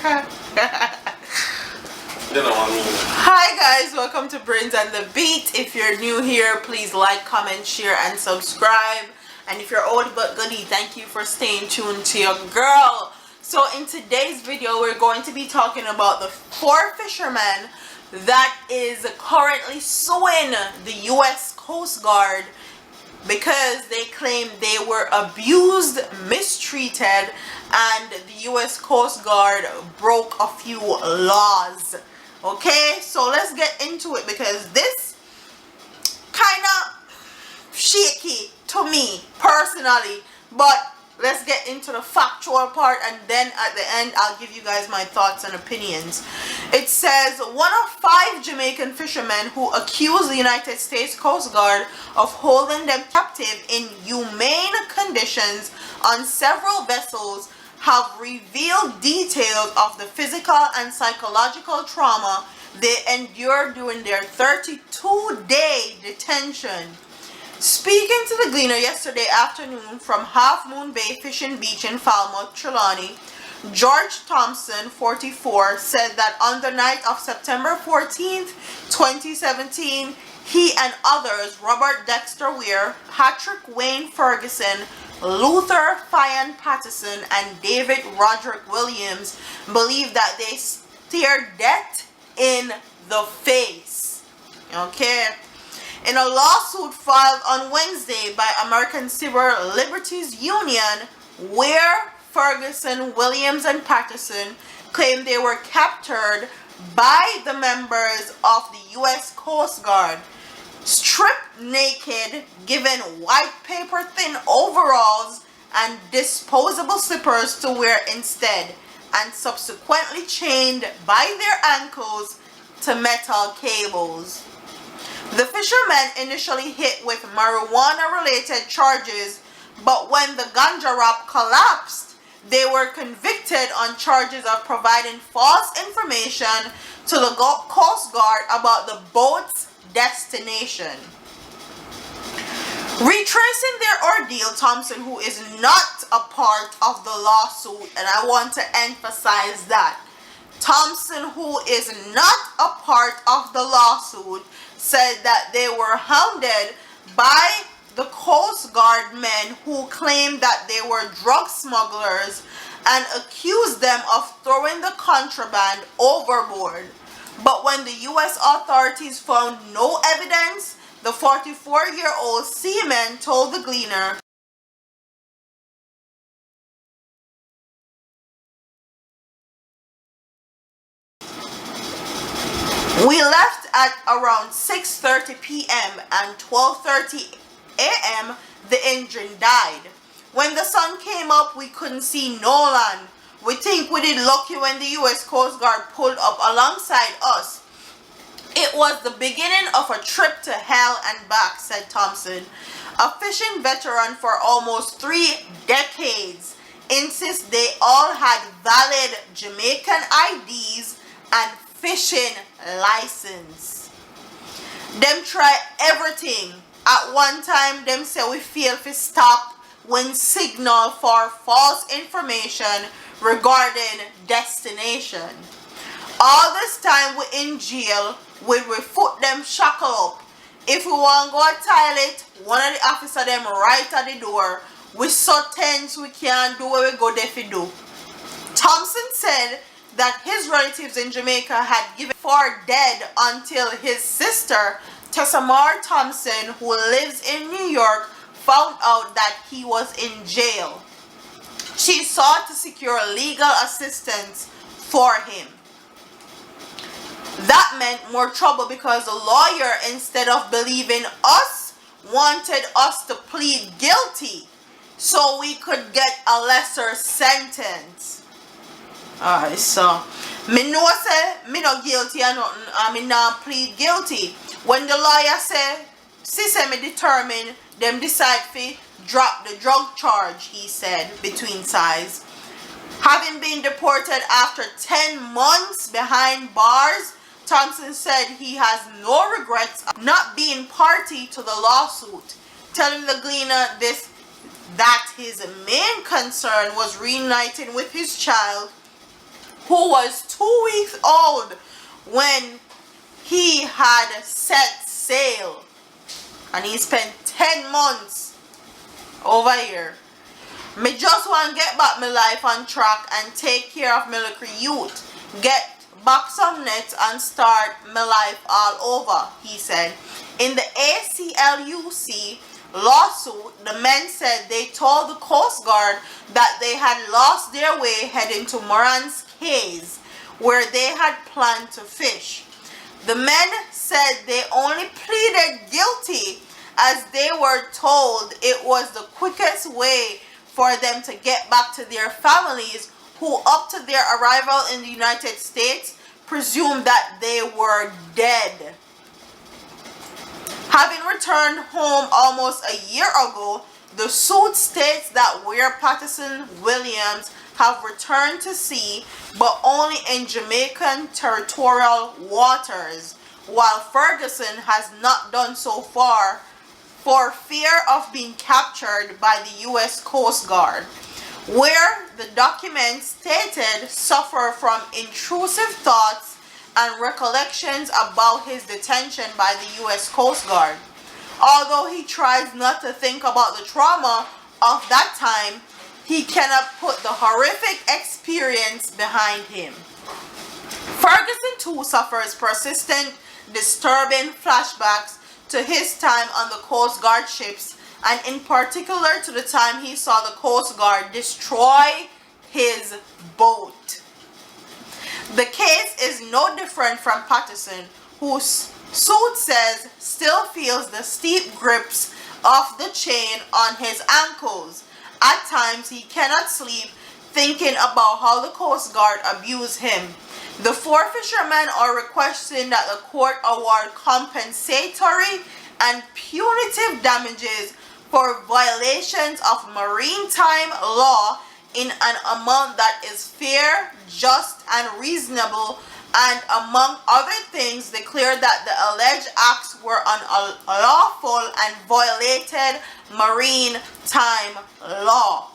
Hi guys, welcome to Brains and the Beat. If you're new here, please like, comment, share, and subscribe. And if you're old but goodie, thank you for staying tuned to your girl. So in today's video, we're going to be talking about the 4 fishermen that is currently suing the U.S. Coast Guard because they claim they were abused, mistreated, and the U.S. Coast Guard broke a few laws. Okay, so let's get into it because this kind of shaky to me personally, but let's get into the factual part, and then at the end I'll give you guys my thoughts and opinions. It says 1 of 5 Jamaican fishermen who accused the United States Coast Guard of holding them captive in humane conditions on several vessels have revealed details of the physical and psychological trauma they endured during their 32-day detention. Speaking to the Gleaner yesterday afternoon from Half Moon Bay Fishing Beach in Falmouth, Trelawney, George Thompson, 44, said that on the night of September 14th, 2017, he and others, Robert Dexter Weir, Patrick Wayne Ferguson, Luther Fyan Patterson, and David Roderick Williams, believed that they stared death in the face. Okay? In a lawsuit filed on Wednesday by American Civil Liberties Union, where Ferguson, Williams, and Patterson claimed they were captured by the members of the U.S. Coast Guard, stripped naked, given white paper thin overalls and disposable slippers to wear instead, and subsequently chained by their ankles to metal cables. The fishermen initially hit with marijuana-related charges, but when the ganja wrap collapsed, they were convicted on charges of providing false information to the Coast Guard about the boat's destination. Retracing their ordeal, Thompson, who is not a part of the lawsuit, and I want to emphasize that, Thompson, who is not a part of the lawsuit, said that they were hounded by the Coast Guard men who claimed that they were drug smugglers and accused them of throwing the contraband overboard. But when the U.S. authorities found no evidence, the 44-year-old seaman told the Gleaner, "We left at around 6:30 p.m. and 12:30 a.m. the engine died. When the sun came up, we couldn't see no land. We think we did lucky when the U.S. Coast Guard pulled up alongside us. It was the beginning of a trip to hell and back," said Thompson. A fishing veteran for almost 3 decades insists they all had valid Jamaican IDs and fishing license. Them try everything. At one time, them say we fail to stop when signal for false information regarding destination. All this time we in jail with we foot them shackle up. If we want go to toilet, one of the officer them right at the door. We so tense we can't do what we go there to do. Thompson said that his relatives in Jamaica had given for dead until his sister, Tessamar Thompson, who lives in New York, found out that he was in jail. She sought to secure legal assistance for him. That meant more trouble because the lawyer, instead of believing us, wanted us to plead guilty so we could get a lesser sentence. Alright, so me know say me not guilty or nothing, and me not plead guilty. When the lawyer say, say me determine, them decide to drop the drug charge, he said, between sides. Having been deported after 10 months behind bars, Thompson said he has no regrets of not being party to the lawsuit, telling the Gleaner that his main concern was reuniting with his child who was 2 weeks old when he had set sail, and he spent 10 months over here. Me just want to get back my life on track and take care of my little youth. Get back some nets and start my life all over, he said. In the ACLUC lawsuit, the men said they told the Coast Guard that they had lost their way heading to Moran's Cays, where they had planned to fish. The men said they only pleaded guilty as they were told it was the quickest way for them to get back to their families, who up to their arrival in the United States presumed that they were dead. Having returned home almost a year ago, the suit states that Weir Patterson Williams have returned to sea, but only in Jamaican territorial waters, while Ferguson has not done so far for fear of being captured by the U.S. Coast Guard, where the documents stated suffer from intrusive thoughts and recollections about his detention by the U.S. Coast Guard. Although he tries not to think about the trauma of that time, he cannot put the horrific experience behind him. Ferguson too suffers persistent, disturbing flashbacks to his time on the Coast Guard ships, and in particular to the time he saw the Coast Guard destroy his boat. The case is no different from Patterson, whose suit says still feels the steep grips of the chain on his ankles. At times he cannot sleep thinking about how the Coast Guard abused him. The 4 fishermen are requesting that the court award compensatory and punitive damages for violations of maritime law in an amount that is fair, just, and reasonable, and among other things declared that the alleged acts were unlawful and violated maritime law.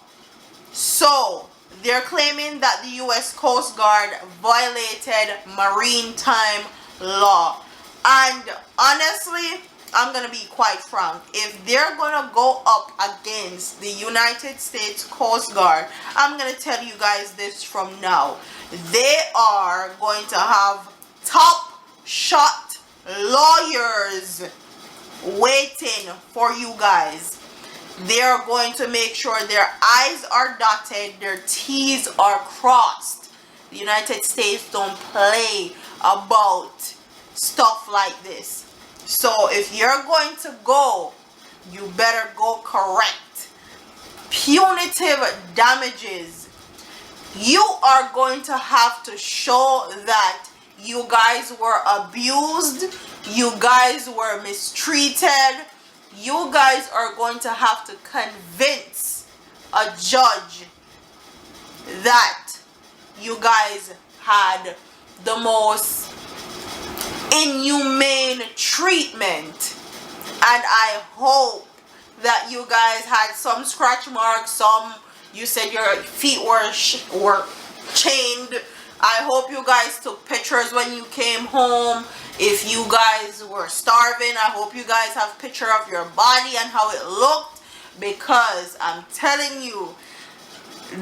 So they're claiming that the U.S. Coast Guard violated maritime law. And honestly, I'm going to be quite frank. If they're going to go up against the United States Coast Guard, I'm going to tell you guys this from now. They are going to have top shot lawyers waiting for you guys. They are going to make sure their I's are dotted, their T's are crossed. The United States don't play about stuff like this. So if you're going to go, you better go correct. Punitive damages. You are going to have to show that you guys were abused, you guys were mistreated. You guys are going to have to convince a judge that you guys had the most inhumane treatment. And I hope that you guys had some scratch marks, some, you said your feet were chained. I hope you guys took pictures when you came home. If you guys were starving, I hope you guys have a picture of your body and how it looked, because I'm telling you,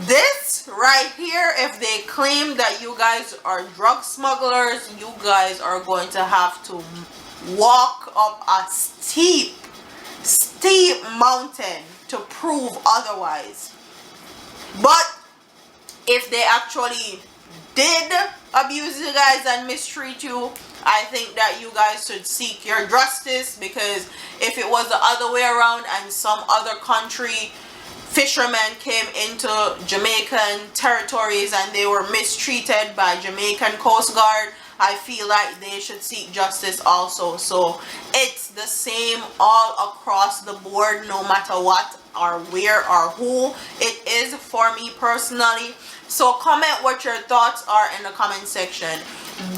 this right here, if they claim that you guys are drug smugglers, you guys are going to have to walk up a steep mountain to prove otherwise. But if they actually did abuse you guys and mistreat you, I think that you guys should seek your justice, because if it was the other way around and some other country fishermen came into Jamaican territories and they were mistreated by Jamaican Coast Guard, I feel like they should seek justice also. So it's the same all across the board, no matter what or where or who it is for me personally. So comment what your thoughts are in the comment section.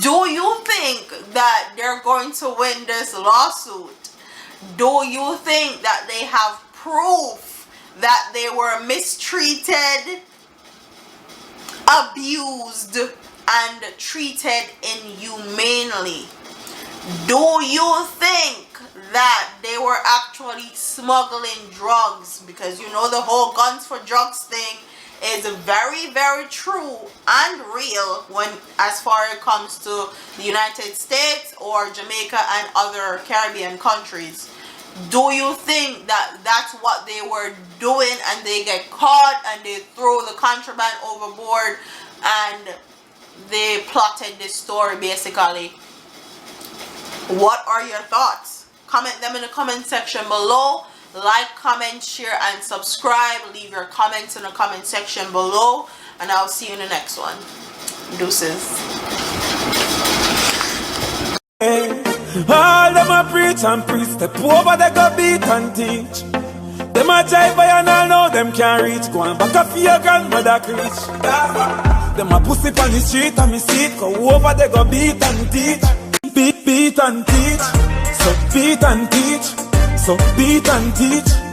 Do you think that they're going to win this lawsuit? Do you think that they have proof that they were mistreated, abused, and treated inhumanely. Do you think that they were actually smuggling drugs? Because you know the whole guns for drugs thing is very, very true and real when as far as it comes to the United States or Jamaica and other Caribbean countries. Do you think that that's what they were doing and they get caught and they throw the contraband overboard and they plotted this story basically? What are your thoughts? Comment them in the comment section below. Like, comment, share, and subscribe. Leave your comments in the comment section below. And I'll see you in the next one. Deuces. All them a preach and preach. Step over, they go beat and teach. Them a jive by and all know them can't reach. Go and back up for your grandmother preach. Them a pussy on the street and me see it. Go over, they go beat and teach. Beat and teach. So beat and teach. So beat and teach.